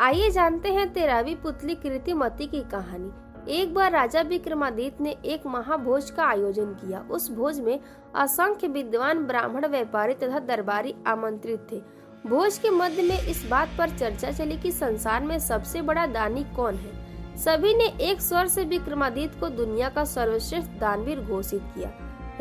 आइए जानते हैं 13वीं पुतली कीर्तिमती की कहानी। एक बार राजा विक्रमादित्य ने एक महाभोज का आयोजन किया। उस भोज में असंख्य विद्वान ब्राह्मण, व्यापारी तथा दरबारी आमंत्रित थे। भोज के मध्य में इस बात पर चर्चा चली कि संसार में सबसे बड़ा दानी कौन है। सभी ने एक स्वर से विक्रमादित्य को दुनिया का सर्वश्रेष्ठ दानवीर घोषित किया।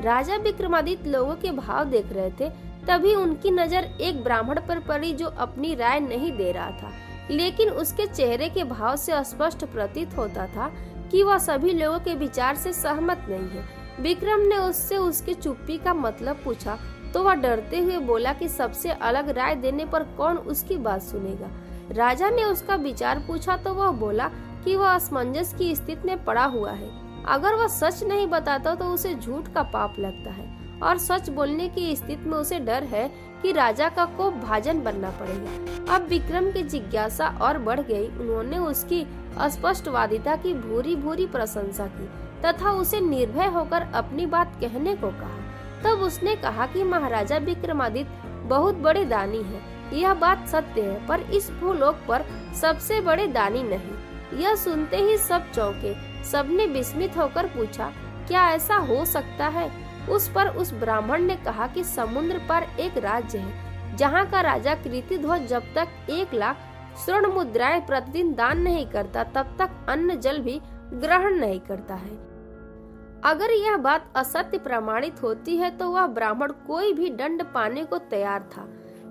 राजा विक्रमादित्य लोगों के भाव देख रहे थे। तभी उनकी नजर एक ब्राह्मण पर पड़ी जो अपनी राय नहीं दे रहा था, लेकिन उसके चेहरे के भाव से स्पष्ट प्रतीत होता था कि वह सभी लोगों के विचार से सहमत नहीं है। विक्रम ने उससे उसकी चुप्पी का मतलब पूछा तो वह डरते हुए बोला कि सबसे अलग राय देने पर कौन उसकी बात सुनेगा। राजा ने उसका विचार पूछा तो वह बोला कि वह असमंजस की स्थिति में पड़ा हुआ है। अगर वह सच नहीं बताता तो उसे झूठ का पाप लगता है और सच बोलने की स्थिति में उसे डर है कि राजा का कोप भाजन बनना पड़ेगा। अब विक्रम की जिज्ञासा और बढ़ गई। उन्होंने उसकी स्पष्टवादिता की भूरी भूरी प्रशंसा की तथा उसे निर्भय होकर अपनी बात कहने को कहा। तब उसने कहा कि महाराजा विक्रमादित्य बहुत बड़े दानी हैं। यह बात सत्य है, पर इस भूलोक पर सबसे बड़े दानी नहीं। यह सुनते ही सब चौंके। सबने विस्मित होकर पूछा, क्या ऐसा हो सकता है? उस पर उस ब्राह्मण ने कहा कि समुद्र पर एक राज्य है जहाँ का राजा कीर्तिध्वज जब तक 1,00,000 स्वर्ण मुद्राएं प्रतिदिन दान नहीं करता तब तक अन्न जल भी ग्रहण नहीं करता है। अगर यह बात असत्य प्रमाणित होती है तो वह ब्राह्मण कोई भी दंड पाने को तैयार था।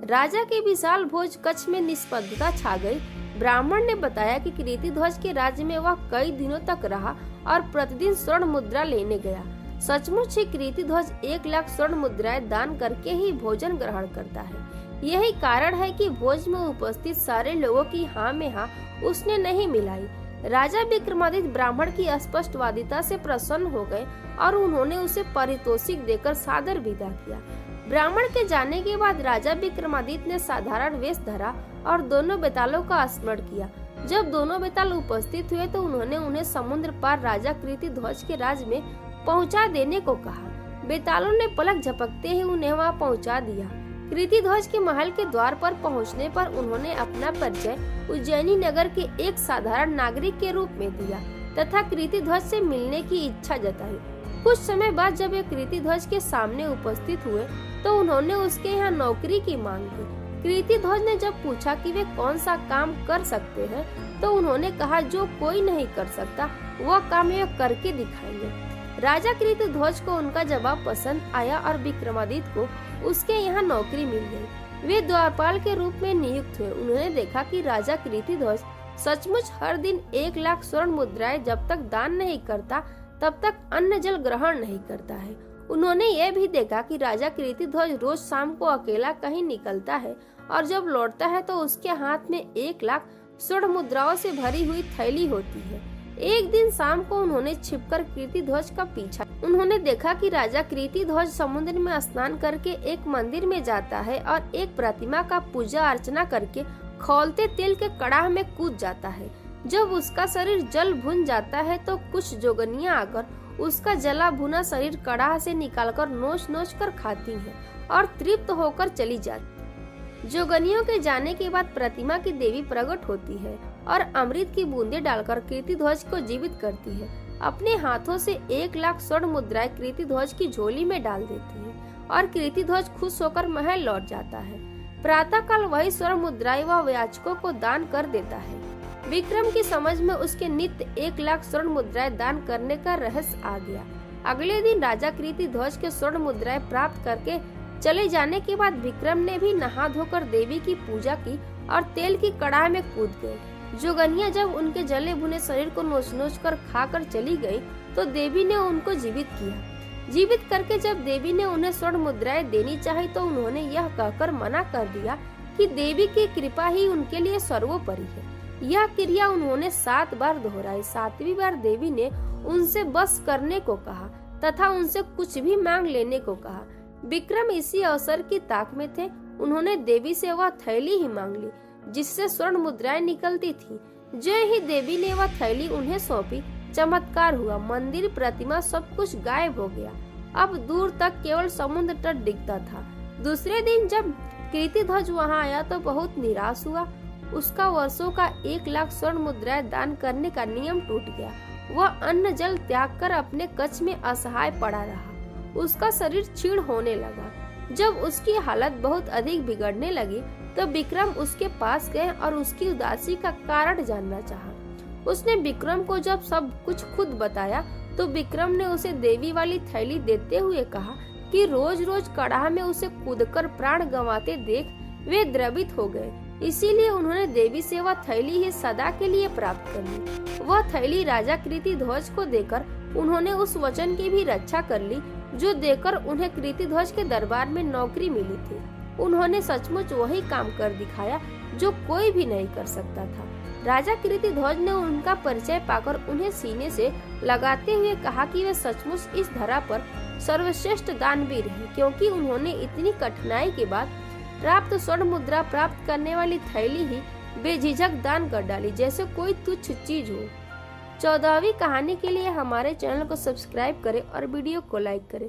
राजा के विशाल भोज कक्ष में निष्पद्धता छा गई। ब्राह्मण ने बताया कि कीर्तिध्वज के राज्य में वह कई दिनों तक रहा और प्रतिदिन स्वर्ण मुद्रा लेने गया। सचमुच ही कीर्तिध्वज 1,00,000 स्वर्ण मुद्राएं दान करके ही भोजन ग्रहण करता है। यही कारण है कि भोज में उपस्थित सारे लोगों की हाँ में हाँ उसने नहीं मिलाई। राजा विक्रमादित्य ब्राह्मण की स्पष्टवादिता से प्रसन्न हो गए और उन्होंने उसे पारितोषिक देकर सादर विदा किया। ब्राह्मण के जाने के बाद राजा विक्रमादित्य ने साधारण वेश धरा और दोनों बेतालों का स्मरण किया। जब दोनों बेताल उपस्थित हुए तो उन्होंने उन्हें समुद्र पार राजा कीर्तिध्वज के राज में पहुंचा देने को कहा। बेतालों ने पलक झपकते ही उन्हें वहां पहुंचा दिया। कीर्तिध्वज के महल के द्वार पर पहुंचने पर उन्होंने अपना परिचय उज्जैनी नगर के एक साधारण नागरिक के रूप में दिया तथा कीर्तिध्वज से मिलने की इच्छा जताई। कुछ समय बाद जब वे कीर्तिध्वज के सामने उपस्थित हुए तो उन्होंने उसके यहाँ नौकरी की मांग की। कीर्तिध्वज ने जब पूछा कि वे कौन सा काम कर सकते हैं तो उन्होंने कहा, जो कोई नहीं कर सकता वह काम वे करके दिखाएंगे। राजा कीर्तिध्वज को उनका जवाब पसंद आया और विक्रमादित्य को उसके यहाँ नौकरी मिल गई। वे द्वारपाल के रूप में नियुक्त हुए। उन्होंने देखा कि राजा कीर्तिध्वज सचमुच हर दिन 1,00,000 स्वर्ण मुद्राएं जब तक दान नहीं करता तब तक अन्न जल ग्रहण नहीं करता है। उन्होंने यह भी देखा कि राजा कीर्तिध्वज रोज शाम को अकेला कहीं निकलता है और जब लौटता है तो उसके हाथ में 1,00,000 स्वर्ण मुद्राओं से भरी हुई थैली होती है। एक दिन शाम को उन्होंने छिपकर कीर्तिध्वज का पीछा। उन्होंने देखा कि राजा कीर्तिध्वज समुद्र में स्नान करके एक मंदिर में जाता है और एक प्रतिमा का पूजा अर्चना करके खौलते तेल के कड़ाह में कूद जाता है। जब उसका शरीर जल भुन जाता है तो कुछ जोगनियां आकर उसका जला भुना शरीर कड़ाह से निकालकर नोच नोच कर खाती हैं और तृप्त होकर चली जाती। जोगनियों के जाने के बाद प्रतिमा की देवी प्रकट होती है और अमृत की बूंदें डालकर कीर्तिध्वज को जीवित करती है। अपने हाथों से 1,00,000 स्वर्ण मुद्राएं कीर्तिध्वज की झोली में डाल देती है और कीर्तिध्वज खुश होकर महल लौट जाता है। प्रातः काल वही स्वर्ण मुद्राएं वह याचकों को दान कर देता है। विक्रम की समझ में उसके नित्य 1,00,000 स्वर्ण मुद्राएं दान करने का रहस्य आ गया। अगले दिन राजा कीर्तिध्वज के स्वर्ण मुद्राएं प्राप्त करके चले जाने के बाद विक्रम ने भी नहा धोकर देवी की पूजा की और तेल की कड़ाह में कूद गए। जोगनियां जब उनके जले भुने शरीर को नोच नोच कर खाकर चली गई तो देवी ने उनको जीवित किया। जीवित करके जब देवी ने उन्हें स्वर्ण मुद्राएं देनी चाही तो उन्होंने यह कहकर मना कर दिया कि देवी की कृपा ही उनके लिए सर्वोपरि है। यह क्रिया उन्होंने 7 बार दोहराई। 7वीं बार देवी ने उनसे बस करने को कहा तथा उनसे कुछ भी मांग लेने को कहा। विक्रम इसी अवसर की ताक में थे। उन्होंने देवी से वह थैली ही मांग ली जिससे स्वर्ण मुद्राएं निकलती थी। जो ही देवी ने वह थैली उन्हें सौंपी, चमत्कार हुआ। मंदिर, प्रतिमा सब कुछ गायब हो गया। अब दूर तक केवल समुद्र तट दिखता था। दूसरे दिन जब कीर्तिध्वज वहां आया तो बहुत निराश हुआ। उसका वर्षों का 1 लाख स्वर्ण मुद्राएं दान करने का नियम टूट गया। वह अन्न जल त्याग कर अपने कक्ष में असहाय पड़ा रहा। उसका शरीर क्षीण होने लगा। जब उसकी हालत बहुत अधिक बिगड़ने लगी तो विक्रम उसके पास गए और उसकी उदासी का कारण जानना चाहा। उसने विक्रम को जब सब कुछ खुद बताया तो विक्रम ने उसे देवी वाली थैली देते हुए कहा कि रोज रोज कड़ाह में उसे कूदकर प्राण गंवाते देख वे द्रवित हो गए, इसीलिए उन्होंने देवी से वह थैली ही सदा के लिए प्राप्त कर ली। वह थैली राजा कृतिध्वज को देकर उन्होंने उस वचन की भी रक्षा कर ली जो देकर उन्हें कृतिध्वज के दरबार में नौकरी मिली थी। उन्होंने सचमुच वही काम कर दिखाया जो कोई भी नहीं कर सकता था। राजा कृतिध्वज ने उनका परिचय पाकर उन्हें सीने से लगाते हुए कहा कि वे सचमुच इस धरा पर सर्वश्रेष्ठ दानवीर हैं, क्योंकि उन्होंने इतनी कठिनाई के बाद प्राप्त स्वर्ण मुद्रा प्राप्त करने वाली थैली ही बेझिझक दान कर डाली, जैसे कोई तुच्छ चीज हो। 14वीं कहानी के लिए हमारे चैनल को सब्सक्राइब करें और वीडियो को लाइक करें।